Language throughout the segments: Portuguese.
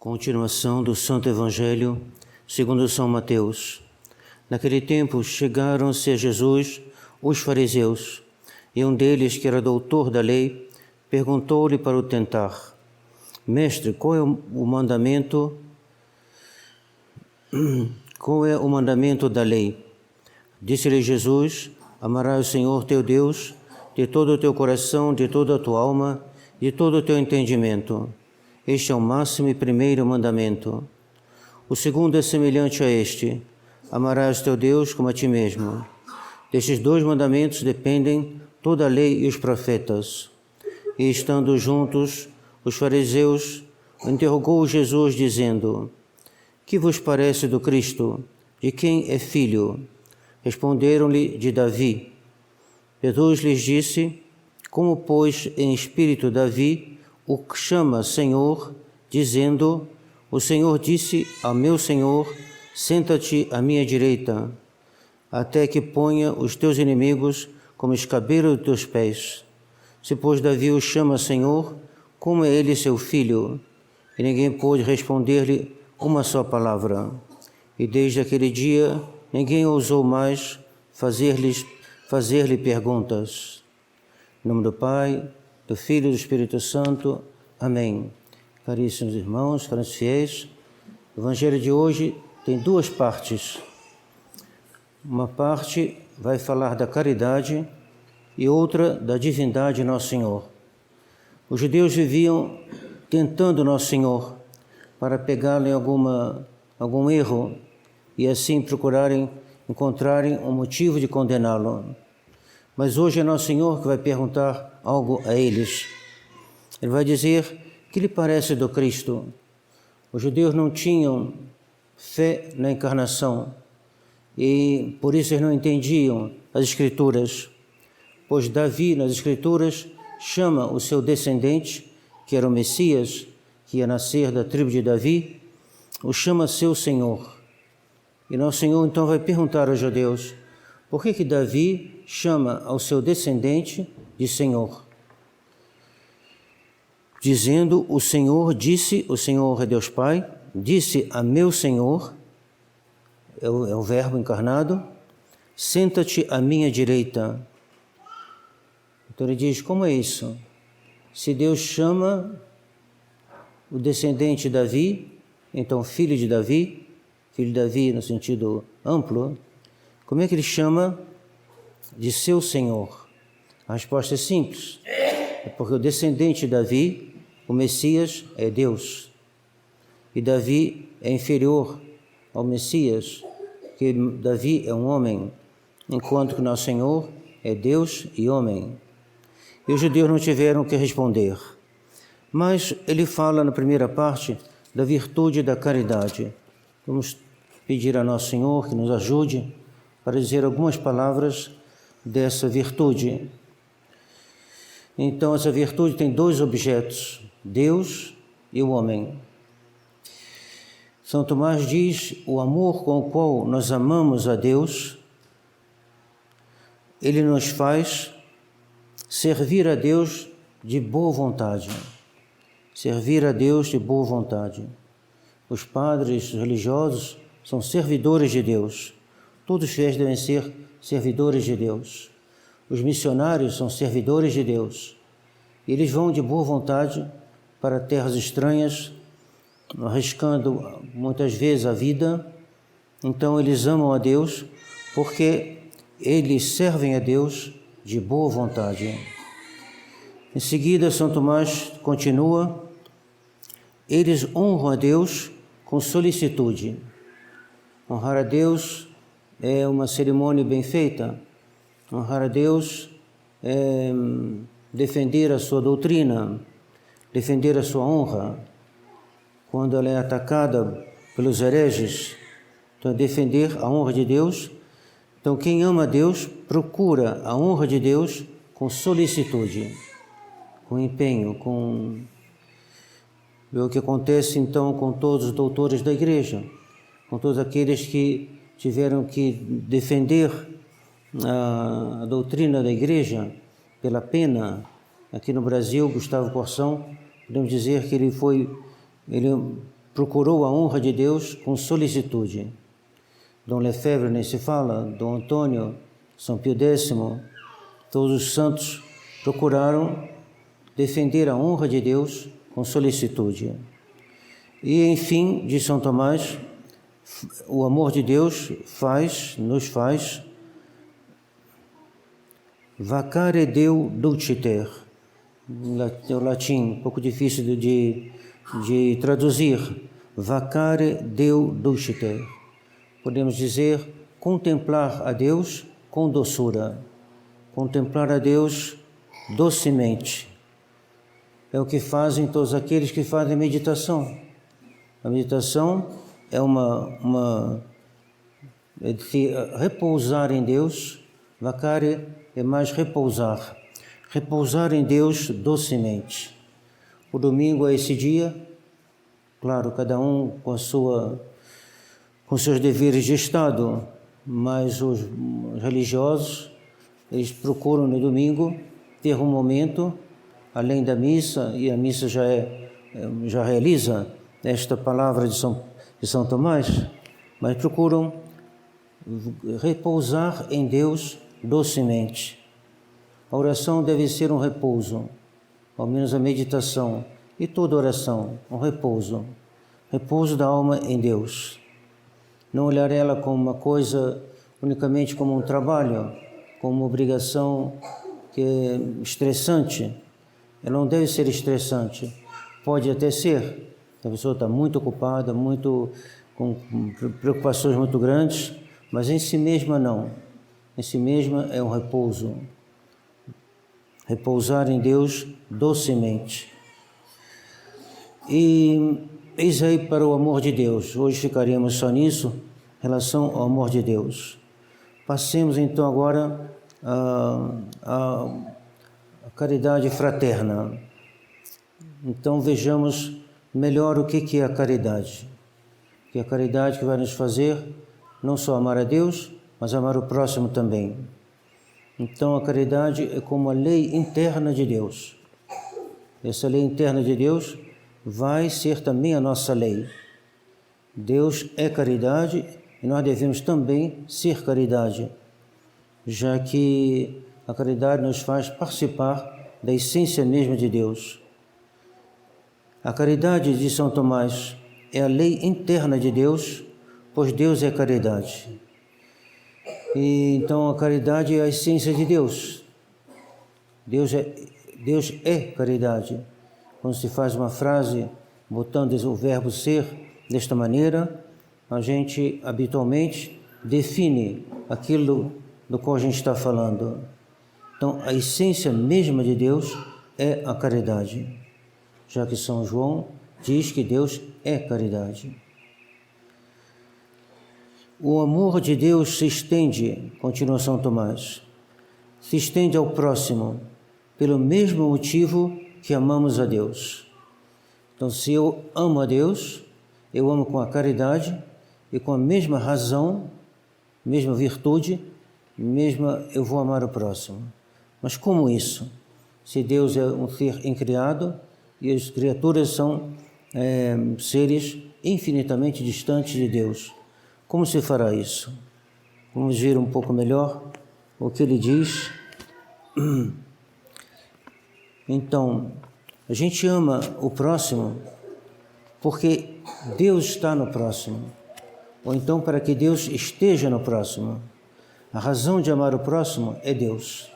Continuação do Santo Evangelho segundo São Mateus. Naquele tempo chegaram-se a Jesus os fariseus, e um deles, que era doutor da lei, perguntou-lhe para o tentar: Mestre, qual é o mandamento da lei? Disse-lhe Jesus: Amarás o Senhor teu Deus de todo o teu coração, de toda a tua alma, de todo o teu entendimento. Este é o máximo e primeiro mandamento. O segundo é semelhante a este: amarás teu Deus como a ti mesmo. Destes dois mandamentos dependem toda a lei e os profetas. E estando juntos, os fariseus interrogou Jesus, dizendo: Que vos parece do Cristo? De quem é filho? Responderam-lhe: de Davi. Jesus lhes disse: Como, pois, em espírito Davi o que chama Senhor, dizendo: O Senhor disse ao meu Senhor: Senta-te à minha direita, até que ponha os teus inimigos como escabelo dos teus pés. Se, pois, Davi o chama Senhor, como é ele seu filho? E ninguém pôde responder-lhe uma só palavra. E desde aquele dia ninguém ousou mais fazer-lhe perguntas. Em nome do Pai, do Filho e do Espírito Santo. Amém. Caríssimos irmãos, caros fiéis, o Evangelho de hoje tem duas partes. Uma parte vai falar da caridade e outra da divindade de Nosso Senhor. Os judeus viviam tentando Nosso Senhor para pegá-lo em algum erro e assim encontrarem um motivo de condená-lo. Mas hoje é Nosso Senhor que vai perguntar algo a eles. Ele vai dizer: que lhe parece do Cristo? Os judeus não tinham fé na encarnação e por isso eles não entendiam as Escrituras, pois Davi nas Escrituras chama o seu descendente, que era o Messias, que ia nascer da tribo de Davi, o chama seu Senhor. E Nosso Senhor então vai perguntar aos judeus: por que Davi chama ao seu descendente de Senhor? Dizendo: o Senhor é Deus Pai, disse a meu Senhor, é o Verbo encarnado, senta-te à minha direita. Então ele diz: como é isso? Se Deus chama o descendente de Davi, então filho de Davi no sentido amplo, como é que ele chama de seu Senhor? A resposta é simples. É porque o descendente de Davi, o Messias, é Deus. E Davi é inferior ao Messias, porque Davi é um homem, enquanto que Nosso Senhor é Deus e homem. E os judeus não tiveram o que responder. Mas ele fala na primeira parte da virtude da caridade. Vamos pedir a Nosso Senhor que nos ajude para dizer algumas palavras dessa virtude. Então, essa virtude tem dois objetos: Deus e o homem. São Tomás diz: o amor com o qual nós amamos a Deus, ele nos faz servir a Deus de boa vontade. Servir a Deus de boa vontade. Os padres religiosos são servidores de Deus. Todos os fiéis devem ser servidores de Deus. Os missionários são servidores de Deus. Eles vão de boa vontade para terras estranhas, arriscando muitas vezes a vida. Então eles amam a Deus porque eles servem a Deus de boa vontade. Em seguida, São Tomás continua: eles honram a Deus com solicitude. Honrar a Deus é uma cerimônia bem feita. Honrar a Deus é defender a sua doutrina, defender a sua honra. Quando ela é atacada pelos hereges, então defender a honra de Deus. Então quem ama a Deus procura a honra de Deus com solicitude, com empenho, É o que acontece então com todos os doutores da Igreja, com todos aqueles que tiveram que defender a doutrina da Igreja pela pena. Aqui no Brasil, Gustavo Corsão, podemos dizer que ele procurou a honra de Deus com solicitude. Dom Lefebvre nem se fala, Dom Antônio, São Pio X, todos os santos procuraram defender a honra de Deus com solicitude. E, enfim, diz São Tomás, o amor de Deus nos faz vacare Deo dulciter, o latim, um pouco difícil de traduzir, vacare Deo dulciter. Podemos dizer, contemplar a Deus com doçura, contemplar a Deus docemente. É o que fazem todos aqueles que fazem meditação. A meditação é é de repousar em Deus, vacare é mais repousar em Deus docemente. O domingo é esse dia, claro, cada um com seus deveres de Estado, mas os religiosos, eles procuram no domingo ter um momento, além da missa, e a missa já realiza esta palavra de São Tomás, mas procuram repousar em Deus docemente. A oração deve ser um repouso, ao menos a meditação, e toda oração, um repouso da alma em Deus. Não olhar ela como uma coisa, unicamente como um trabalho, como uma obrigação que é estressante. Ela não deve ser estressante. Pode até ser. A pessoa está muito ocupada, com preocupações muito grandes, mas em si mesma não. Em si mesma é um repouso. Repousar em Deus docemente. E eis aí para o amor de Deus. Hoje ficaremos só nisso, em relação ao amor de Deus. Passemos então agora a caridade fraterna. Então vejamos melhor o que é a caridade. Que é a caridade que vai nos fazer não só amar a Deus, mas amar o próximo também. Então a caridade é como a lei interna de Deus. Essa lei interna de Deus vai ser também a nossa lei. Deus é caridade e nós devemos também ser caridade, já que a caridade nos faz participar da essência mesma de Deus. A caridade de São Tomás é a lei interna de Deus, pois Deus é caridade. E então a caridade é a essência de Deus. Deus é caridade. Quando se faz uma frase botando o verbo ser desta maneira, a gente habitualmente define aquilo do qual a gente está falando. Então, a essência mesma de Deus é a caridade, já que São João diz que Deus é caridade. O amor de Deus se estende, continua São Tomás, se estende ao próximo, pelo mesmo motivo que amamos a Deus. Então, se eu amo a Deus, eu amo com a caridade e com a mesma razão, mesma virtude, eu vou amar o próximo. Mas como isso? Se Deus é um ser incriado e as criaturas são seres infinitamente distantes de Deus, como se fará isso? Vamos ver um pouco melhor o que ele diz. Então, a gente ama o próximo porque Deus está no próximo, ou então para que Deus esteja no próximo. A razão de amar o próximo é Deus.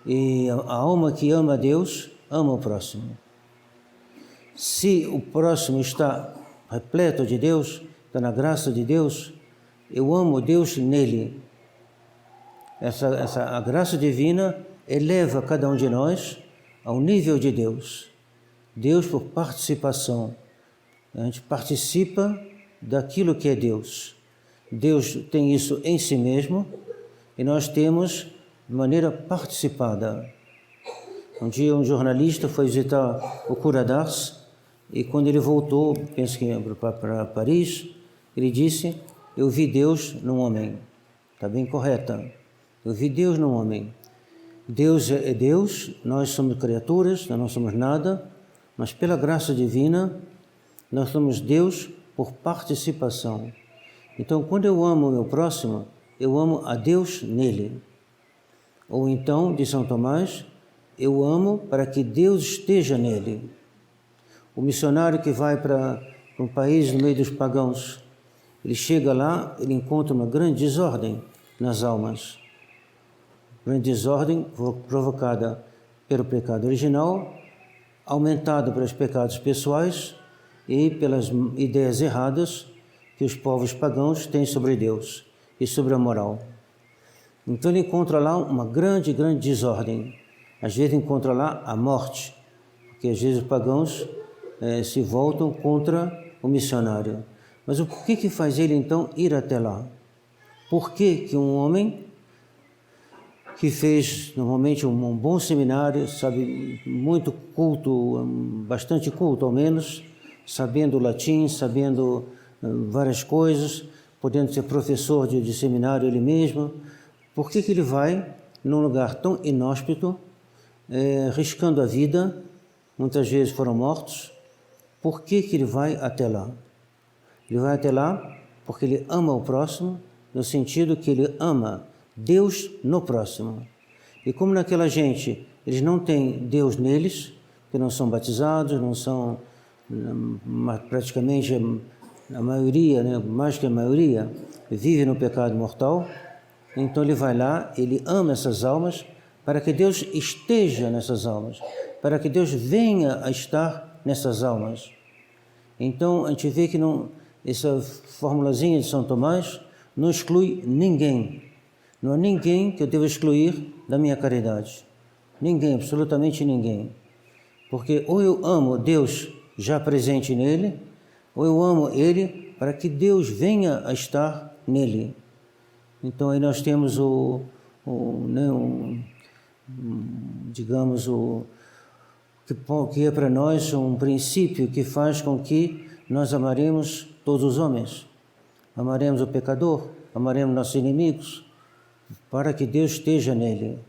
E a alma que ama a Deus, ama o próximo. Se o próximo está repleto de Deus, está na graça de Deus, eu amo Deus nele. A graça divina eleva cada um de nós ao nível de Deus. Deus por participação. A gente participa daquilo que é Deus. Deus tem isso em si mesmo e nós temos de maneira participada. Um dia um jornalista foi visitar o cura d'Ars e quando ele voltou, penso que para Paris, ele disse: eu vi Deus num homem. Está bem correta. Eu vi Deus num homem. Deus é Deus, nós somos criaturas, nós não somos nada, mas pela graça divina, Nós somos Deus por participação. Então, quando eu amo o meu próximo, eu amo a Deus nele. Ou então, de São Tomás, eu amo para que Deus esteja nele. O missionário que vai para um país no meio dos pagãos, ele chega lá, ele encontra uma grande desordem nas almas. Grande desordem provocada pelo pecado original, aumentada pelos pecados pessoais e pelas ideias erradas que os povos pagãos têm sobre Deus e sobre a moral. Então ele encontra lá uma grande desordem. Às vezes encontra lá a morte, porque às vezes os pagãos se voltam contra o missionário. Mas o que faz ele então ir até lá? Por que um homem que fez normalmente um bom seminário, sabe, muito culto, bastante culto ao menos, sabendo latim, sabendo várias coisas, podendo ser professor de seminário ele mesmo, por que ele vai num lugar tão inóspito, riscando a vida, muitas vezes foram mortos, por que ele vai até lá? Ele vai até lá porque ele ama o próximo, no sentido que ele ama Deus no próximo. E como naquela gente, eles não têm Deus neles, que não são batizados, não são, praticamente a maioria, né, mais que a maioria, vive no pecado mortal, então ele vai lá, ele ama essas almas, para que Deus esteja nessas almas, para que Deus venha a estar nessas almas. Então a gente vê que essa formulazinha de São Tomás não exclui ninguém. Não há ninguém que eu devo excluir da minha caridade. Ninguém, absolutamente ninguém. Porque ou eu amo Deus já presente nele, ou eu amo ele para que Deus venha a estar nele. Então aí nós temos que é para nós um princípio que faz com que nós amaremos todos os homens. Amaremos o pecador, amaremos nossos inimigos, para que Deus esteja nele.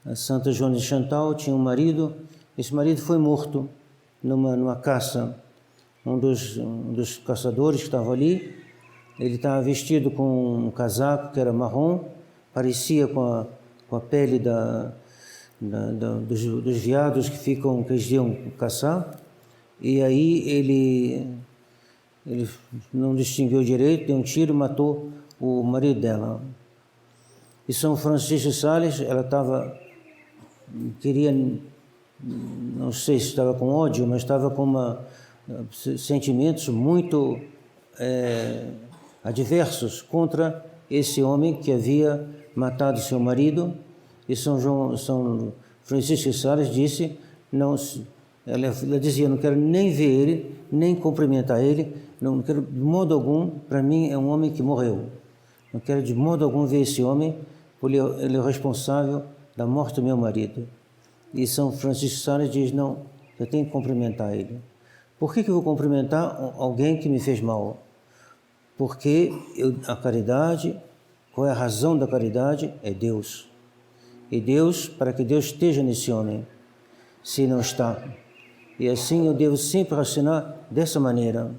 A Santa Joana de Chantal tinha um marido, esse marido foi morto numa caça. Um dos caçadores que estava ali, ele estava vestido com um casaco que era marrom, parecia com a pele dos veados que eles iam caçar, e aí ele não distinguiu direito, deu um tiro e matou o marido dela. E São Francisco de Sales, ela não sei se estava com ódio, mas estava com sentimentos muito adversos contra esse homem que havia matado seu marido. E São Francisco de Sales disse, ela dizia, não quero nem ver ele, nem cumprimentar ele, não quero de modo algum, para mim é um homem que morreu. Não quero de modo algum ver esse homem, porque ele é o responsável da morte do meu marido. E São Francisco de Sales diz, não, eu tenho que cumprimentar ele. Por que eu vou cumprimentar alguém que me fez mal? Porque a caridade, qual é a razão da caridade? É Deus. E Deus, para que Deus esteja nesse homem, se não está. E assim eu devo sempre raciocinar dessa maneira.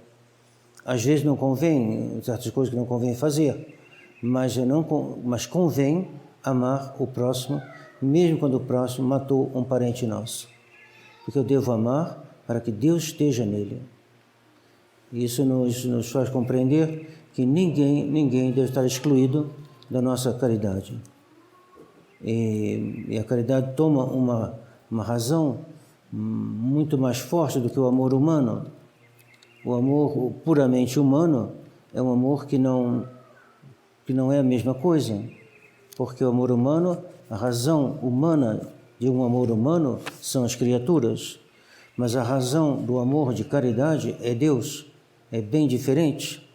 Às vezes não convém, certas coisas que não convém fazer, mas convém amar o próximo, mesmo quando o próximo matou um parente nosso. Porque eu devo amar para que Deus esteja nele. Isso nos faz compreender que ninguém deve estar excluído da nossa caridade. E a caridade toma uma razão muito mais forte do que o amor humano. O amor puramente humano é um amor que não é a mesma coisa, porque o amor humano, a razão humana de um amor humano são as criaturas, mas a razão do amor de caridade é Deus, é bem diferente.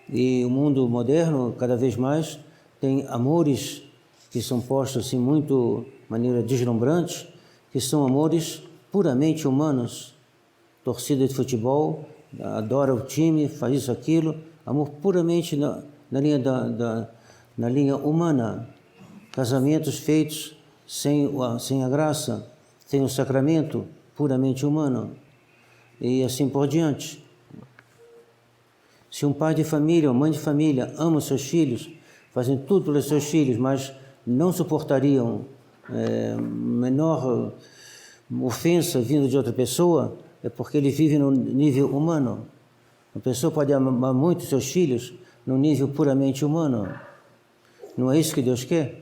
E o mundo moderno, cada vez mais, tem amores que são postos assim muito de maneira deslumbrante, que são amores puramente humanos. Torcida de futebol, adora o time, faz isso, aquilo, amor puramente na linha humana. Casamentos feitos sem a graça, sem o sacramento, puramente humano. e assim por diante. Se um pai de família ou mãe de família ama os seus filhos, fazem tudo pelos seus filhos, mas não suportariam menor ofensa vindo de outra pessoa, é porque ele vive no nível humano. A pessoa pode amar muito seus filhos no nível puramente humano. Não é isso que Deus quer?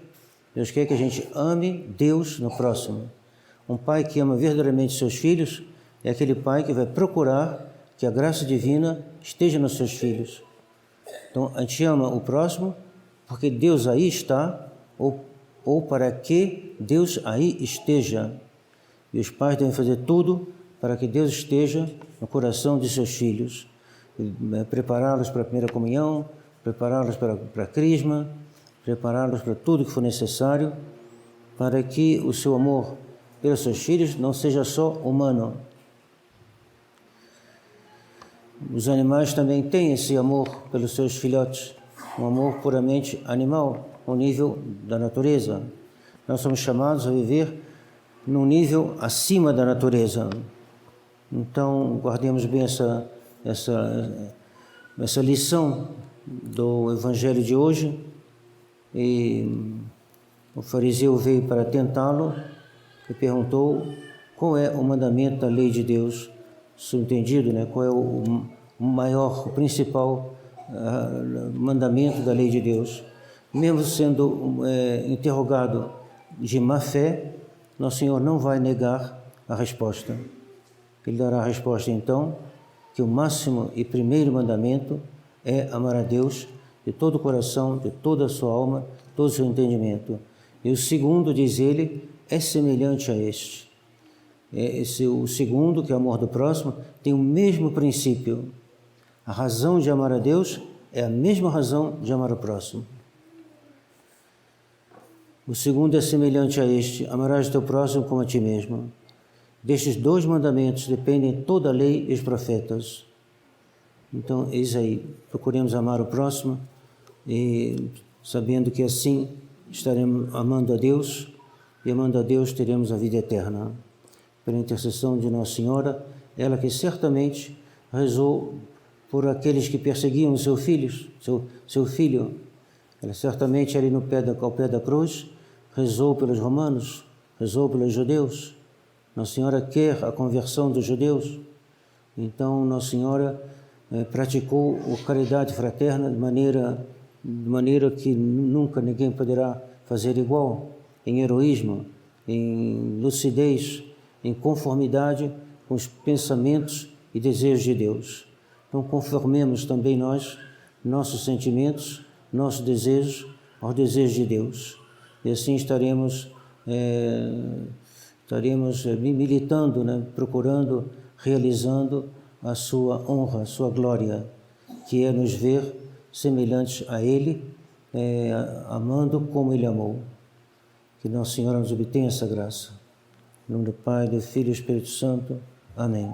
Deus quer que a gente ame Deus no próximo. Um pai que ama verdadeiramente seus filhos é aquele pai que vai procurar que a graça divina esteja nos seus filhos. Então, a gente ama o próximo porque Deus aí está, ou para que Deus aí esteja. E os pais devem fazer tudo para que Deus esteja no coração de seus filhos. Prepará-los para a primeira comunhão, prepará-los para a crisma, prepará-los para tudo que for necessário, para que o seu amor pelos seus filhos não seja só humano. Os animais também têm esse amor pelos seus filhotes, um amor puramente animal, ao nível da natureza. Nós somos chamados a viver num nível acima da natureza. Então, guardemos bem essa lição do Evangelho de hoje. E o fariseu veio para tentá-lo e perguntou qual é o mandamento da lei de Deus, subentendido, né? Qual é o maior, o principal mandamento da lei de Deus. Mesmo sendo interrogado de má fé, nosso Senhor não vai negar a resposta. Ele dará a resposta, então, que o máximo e primeiro mandamento é amar a Deus de todo o coração, de toda a sua alma, todo o seu entendimento. E o segundo, diz ele, é semelhante a este. O segundo, que é o amor do próximo, tem o mesmo princípio. A razão de amar a Deus é a mesma razão de amar o próximo. O segundo é semelhante a este, amarás o teu próximo como a ti mesmo. Destes dois mandamentos dependem toda a lei e os profetas. Então, eis aí, procuremos amar o próximo e sabendo que assim estaremos amando a Deus, e amando a Deus teremos a vida eterna. Pela intercessão de Nossa Senhora, ela que certamente rezou por aqueles que perseguiam os seus filhos, seu filho. Ela certamente ali ao pé da cruz rezou pelos romanos, rezou pelos judeus. Nossa Senhora quer a conversão dos judeus. Então, Nossa Senhora praticou a caridade fraterna de maneira que nunca ninguém poderá fazer igual, em heroísmo, em lucidez, em conformidade com os pensamentos e desejos de Deus. Então, conformemos também nós, nossos sentimentos, nossos desejos, aos desejos de Deus. E assim estaremos militando, né? Procurando, realizando a sua honra, a sua glória, que é nos ver semelhantes a Ele, amando como Ele amou. Que Nossa Senhora nos obtenha essa graça. Em nome do Pai, do Filho e do Espírito Santo. Amém.